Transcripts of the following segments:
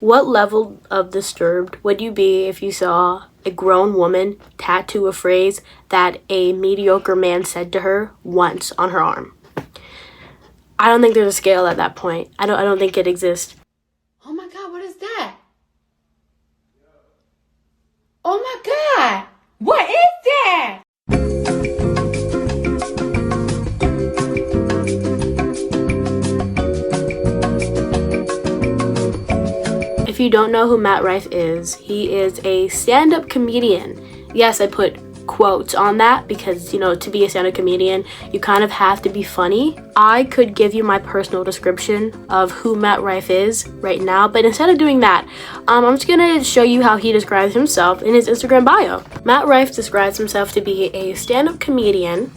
What level of disturbed would you be if you saw a grown woman tattoo a phrase that a mediocre man said to her once on her arm? I don't think there's a scale at that point. I don't think it exists. Oh my God, what is that? Oh my God, what is that? If you don't know who Matt Rife is, he is a stand-up comedian. Yes, I put quotes on that because, to be a stand-up comedian, you kind of have to be funny. I could give you my personal description of who Matt Rife is right now, but instead of doing that, I'm just gonna show you how he describes himself in his Instagram bio. Matt Rife describes himself to be a stand-up comedian,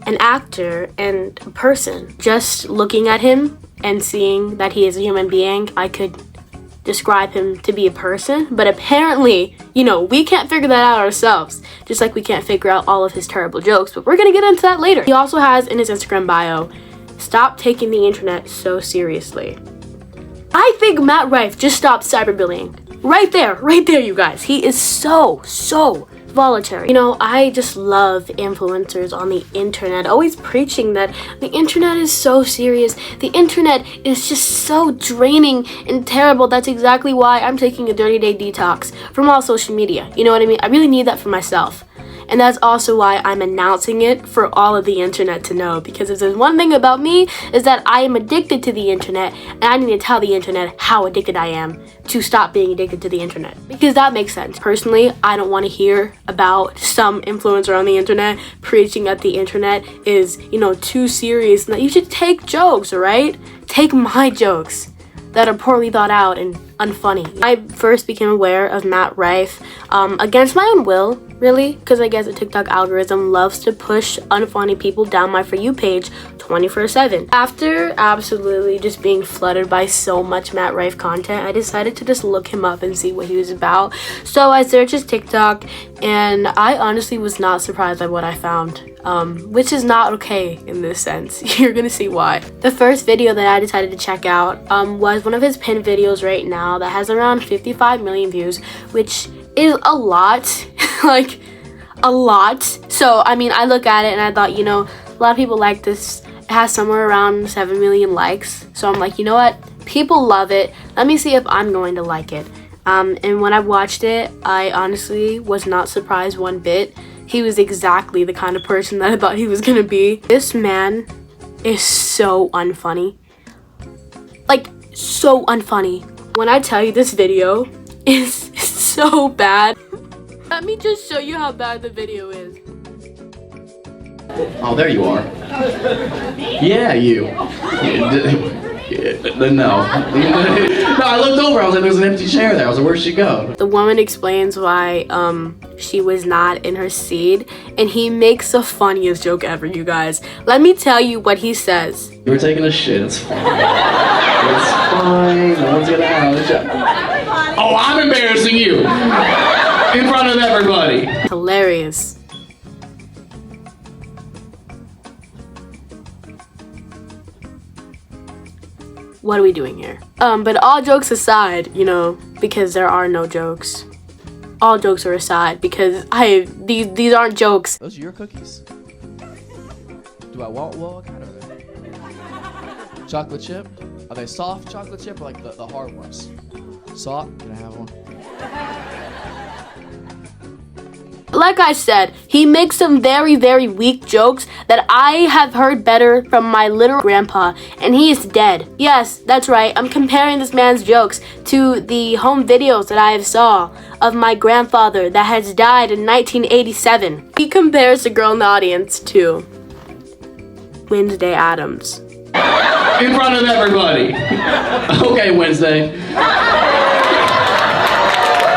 an actor, and a person. Just looking at him and seeing that he is a human being, I could describe him to be a person, but apparently, we can't figure that out ourselves, just like we can't figure out all of his terrible jokes, but we're gonna get into that later. He also has in his Instagram bio, stop taking the internet so seriously. I think Matt Rife just stopped cyberbullying. Right there, you guys. He is so voluntary. I just love influencers on the internet always preaching that the internet is so serious. The internet is just so draining and terrible. That's exactly why I'm taking a 30-day detox from all social media. You know what I mean? I really need that for myself. And that's also why I'm announcing it for all of the internet to know, because if there's one thing about me is that I am addicted to the internet, and I need to tell the internet how addicted I am to stop being addicted to the internet, because that makes sense. Personally, I don't want to hear about some influencer on the internet preaching that the internet is, too serious and that you should take jokes, alright? Take my jokes that are poorly thought out and unfunny. I first became aware of Matt Rife against my own will, really, because I guess the TikTok algorithm loves to push unfunny people down my For You page 24/7. After absolutely just being flooded by so much Matt Rife content, I decided to just look him up and see what he was about. So I searched his TikTok, and I honestly was not surprised by what I found. Which is not okay in this sense. You're gonna see why. The first video that I decided to check out was one of his pinned videos right now that has around 55 million views, which is a lot. Like, a lot. So, I look at it and I thought, a lot of people like this. It has somewhere around 7 million likes. So I'm like, you know what? People love it. Let me see if I'm going to like it. And when I watched it, I honestly was not surprised one bit. He was exactly the kind of person that I thought he was gonna be. This man is so unfunny. Like, so unfunny. When I tell you this video is so bad, let me just show you how bad the video is. Oh, there you are. Yeah, you. No, I looked over, I was like, there's an empty chair there. I was like, where'd she go? The woman explains why she was not in her seed, and he makes the funniest joke ever, you guys. Let me tell you what he says. You were taking a shit, it's fine. It's fine, no one's gonna have a shit. Oh, I'm embarrassing you! In front of everybody! Hilarious. What are we doing here? But all jokes aside, because there are no jokes. All jokes are aside because these aren't jokes. Those are your cookies. Do I want what kind of it? Chocolate chip? Are they soft chocolate chip or like the hard ones? Soft? Can I have one? Like I said, he makes some very weak jokes that I have heard better from my literal grandpa, and he is dead. Yes, that's right, I'm comparing this man's jokes to the home videos that I have saw of my grandfather that has died in 1987. He compares the girl in the audience to Wednesday Addams. In front of everybody. Okay, Wednesday.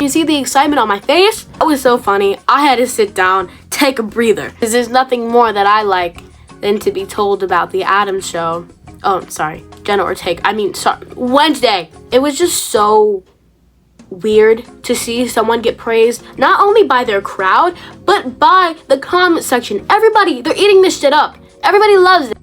You see the excitement on my face? That was so funny. I had to sit down, take a breather. Because there's nothing more that I like than to be told about the Addams show. Oh, sorry. Jenna Ortega. Wednesday. It was just so weird to see someone get praised, not only by their crowd, but by the comment section. Everybody, they're eating this shit up. Everybody loves it.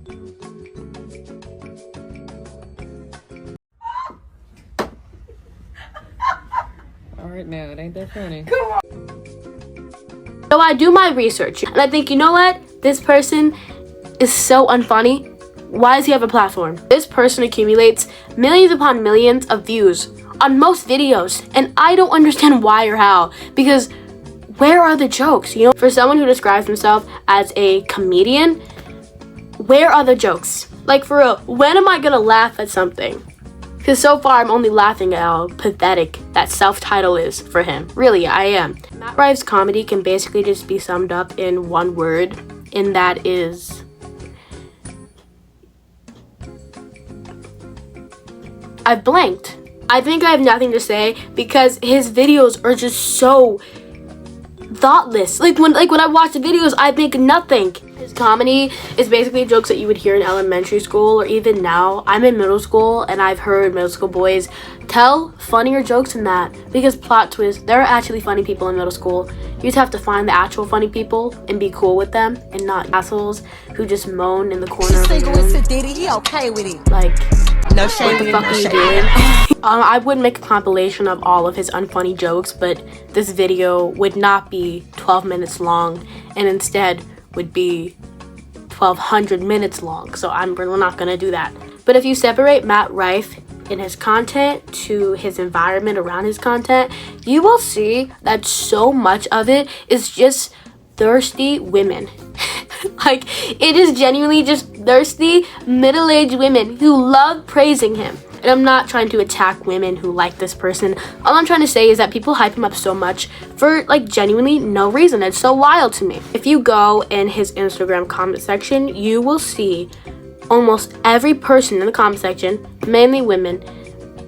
Alright now, it ain't that funny. So I do my research, and I think, you know what? This person is so unfunny. Why does he have a platform? This person accumulates millions upon millions of views on most videos, and I don't understand why or how, because where are the jokes? You know, for someone who describes himself as a comedian, where are the jokes? Like, for real, when am I gonna laugh at something? Because so far I'm only laughing at how pathetic that self-title is for him. Really, I am. Matt Rife's comedy can basically just be summed up in one word, and that is I've blanked. I think I have nothing to say because his videos are just so thoughtless. Like when I watch the videos, I think nothing. His comedy is basically jokes that you would hear in elementary school, or even now. I'm in middle school and I've heard middle school boys tell funnier jokes than that, because plot twist, there are actually funny people in middle school. You just have to find the actual funny people and be cool with them, and not assholes who just moan in the corner of the room. He okay with it. Like, No what shame. the fuck are you doing? I would make a compilation of all of his unfunny jokes, but this video would not be 12 minutes long, and instead would be 1,200 minutes long, so I'm really not gonna do that. But if you separate Matt Rife in his content to his environment around his content, you will see that so much of it is just thirsty women. Like, it is genuinely just thirsty middle-aged women who love praising him. And I'm not trying to attack women who like this person. All I'm trying to say is that people hype him up so much for, like, genuinely no reason. It's so wild to me. If you go in his Instagram comment section, you will see almost every person in the comment section, mainly women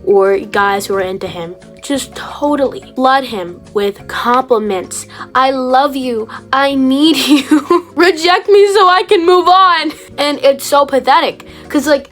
or guys who are into him, just totally flood him with compliments. I love you. I need you. Reject me so I can move on. And it's so pathetic because, like,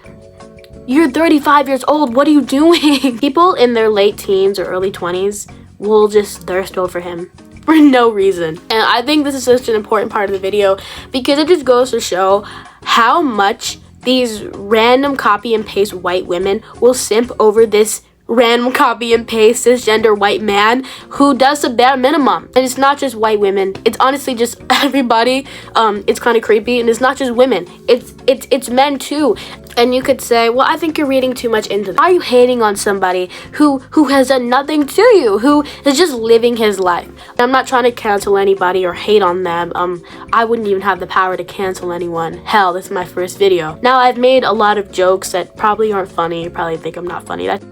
you're 35 years old. What are you doing? People in their late teens or early 20s will just thirst over him for no reason. And I think this is such an important part of the video because it just goes to show how much these random copy and paste white women will simp over this random copy and paste cisgender white man who does the bare minimum. And it's not just white women, it's honestly just everybody. It's kind of creepy, and it's not just women, it's men too. And you could say, well, I think you're reading too much into this. Why are you hating on somebody who has done nothing to you, who is just living his life? I'm not trying to cancel anybody or hate on them. I wouldn't even have the power to cancel anyone. Hell, this is my first video. Now, I've made a lot of jokes that probably aren't funny. You probably think I'm not funny. That's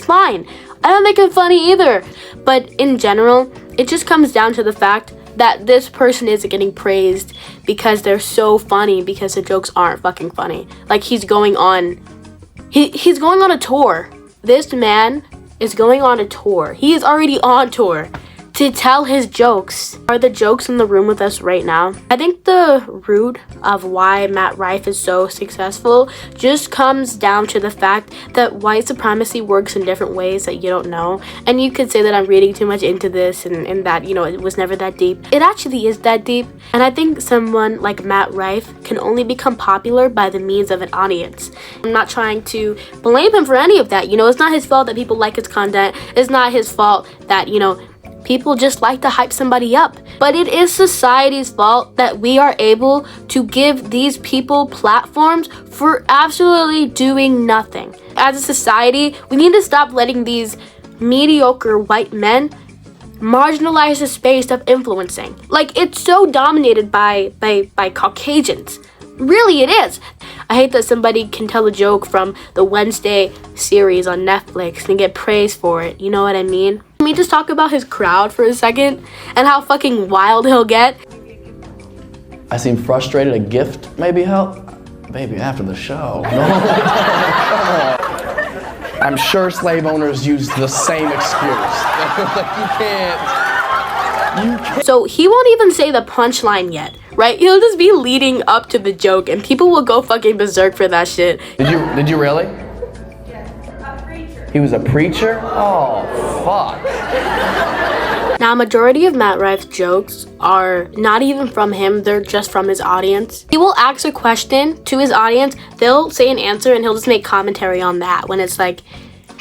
fine. I don't think I'm funny either. But in general, it just comes down to the fact that this person isn't getting praised because they're so funny, because the jokes aren't fucking funny. Like, he's going on a tour. This man is going on a tour. He is already on tour to tell his jokes. Are the jokes in the room with us right now? I think the root of why Matt Rife is so successful just comes down to the fact that white supremacy works in different ways that you don't know. And you could say that I'm reading too much into this and that, you know, it was never that deep. It actually is that deep. And I think someone like Matt Rife can only become popular by the means of an audience. I'm not trying to blame him for any of that. You know, it's not his fault that people like his content. It's not his fault that, you know, people just like to hype somebody up. But it is society's fault that we are able to give these people platforms for absolutely doing nothing. As a society, we need to stop letting these mediocre white men marginalize the space of influencing. Like, it's so dominated by Caucasians. Really, it is. I hate that somebody can tell a joke from the Wednesday series on Netflix and get praised for it. You know what I mean? Can we just talk about his crowd for a second and how fucking wild he'll get? I seem frustrated. A gift maybe help? Maybe after the show. No. I'm sure slave owners use the same excuse. You can't. So he won't even say the punchline yet, right? He'll just be leading up to the joke and people will go fucking berserk for that shit. Did you really? He was a preacher? Oh, fuck. Now, majority of Matt Rife's jokes are not even from him, they're just from his audience. He will ask a question to his audience, they'll say an answer, and he'll just make commentary on that when it's like,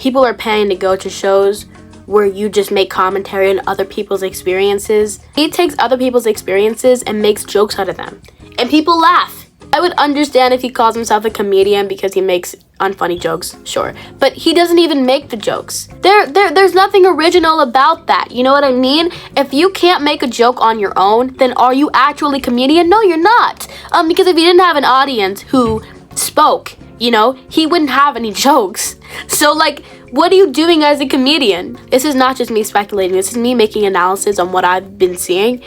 people are paying to go to shows where you just make commentary on other people's experiences. He takes other people's experiences and makes jokes out of them. And people laugh. I would understand if he calls himself a comedian because he makes unfunny jokes, sure. But he doesn't even make the jokes. There's nothing original about that, you know what I mean? If you can't make a joke on your own, then are you actually a comedian? No, you're not. Because if you didn't have an audience who spoke, you know, he wouldn't have any jokes. So like, what are you doing as a comedian? This is not just me speculating, this is me making analysis on what I've been seeing.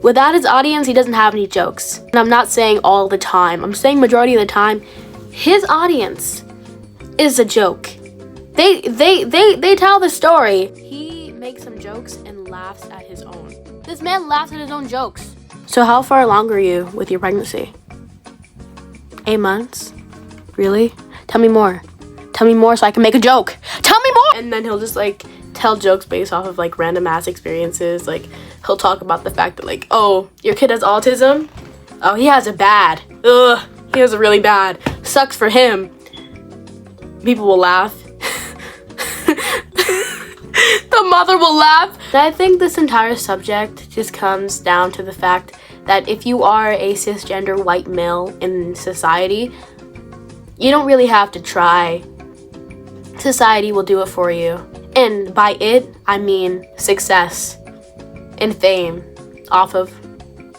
Without his audience, he doesn't have any jokes. And I'm not saying all the time, I'm saying majority of the time, his audience is a joke. They tell the story. He makes some jokes and laughs at his own. This man laughs at his own jokes. So how far along are you with your pregnancy? 8 months? Really? Tell me more. Tell me more so I can make a joke. Tell me more! And then he'll just like tell jokes based off of like random ass experiences. Like he'll talk about the fact that like, oh, your kid has autism? Oh, he has it bad. Ugh, he has it really bad. Sucks for him. People will laugh. The mother will laugh. I think this entire subject just comes down to the fact that if you are a cisgender white male in society, you don't really have to try. Society will do it for you. And by it, I mean success and fame off of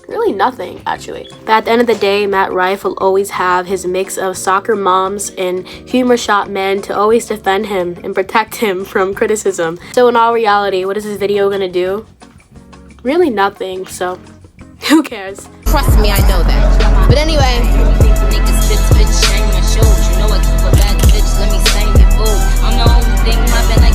really nothing, actually. But at the end of the day, Matt Rife will always have his mix of soccer moms and humor shot men to always defend him and protect him from criticism. So in all reality, what is this video gonna do? Really nothing, so who cares? Trust me, I know that. But anyway,